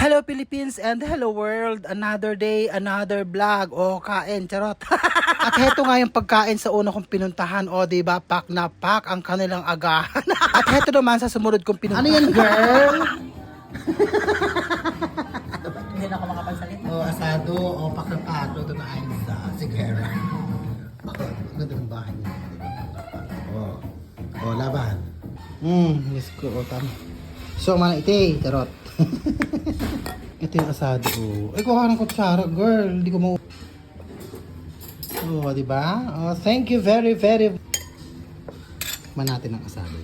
Hello Philippines and hello world. Another day, another vlog. O, kain, charot. At heto nga yung pagkain sa una kong pinuntahan. O, diba, pak na pak ang kanilang agahan. At heto naman sa sumunod kong pinuntahan. Ano yan, girl? Hindi na ako makapagsalita. O, asado. O, pak na pak. Ito na ayun sa sigara. Ang ganda ng bahay niya. O, laban. Yes ko. O, tama. So, mana ite, charot. Ito yung asado ko. Ay, kuha ng kutsara, girl. Hindi ko mau... Oh, diba? Oh, thank you very... Man natin ang asado.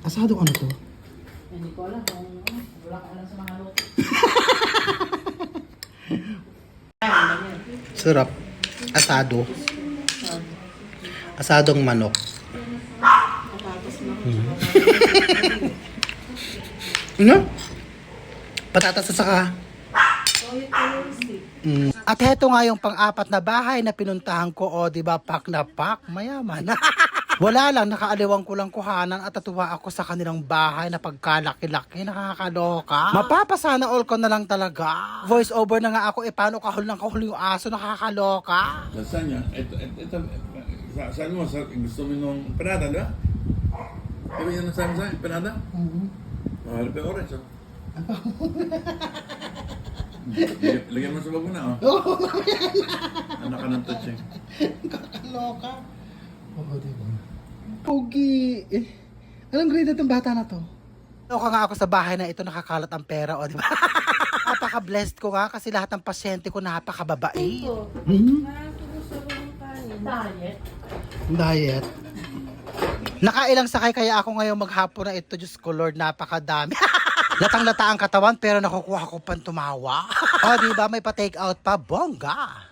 Asado ano to? Hindi ko alam kung wala ka alam sa mga luto. Sarap. Asado. Asadong manok. Ano? Patatas at saka. At heto nga yung pang-apat na bahay na pinuntahan ko. O, diba, pak na pak, mayaman. Wala lang, nakaaliwang ko lang kuhanan at natuwa ako sa kanilang bahay na pagkalaki-laki, nakakaloka. Mapapasana all ko na lang talaga. Voice over na nga ako, paano kahul ng kahul yung aso, nakakaloka. Lasagna, ito, saan mo, gusto mo nung empanada, di ba? Sabi niya nasabi sa empanada? Mahal pa yung orange, oh. Lagyan mo sa bag mo na, oh. Oo, Anak ka ng touch, eh. nakakaloka. Oo, diba? Pogi. Anong grade na itong bata na to? Loka nga ako sa bahay na ito, nakakalat ang pera, o, diba? Napaka-blessed ko nga kasi lahat ng pasyente ko napakababait. Diet. Diet. Nakailang sakay kaya ako ngayong maghapon na ito. Diyos ko Lord, napakadami. Latang-lata ang katawan pero nakukuha ko pang tumawa. O, diba? May pa-take out pa. Bongga.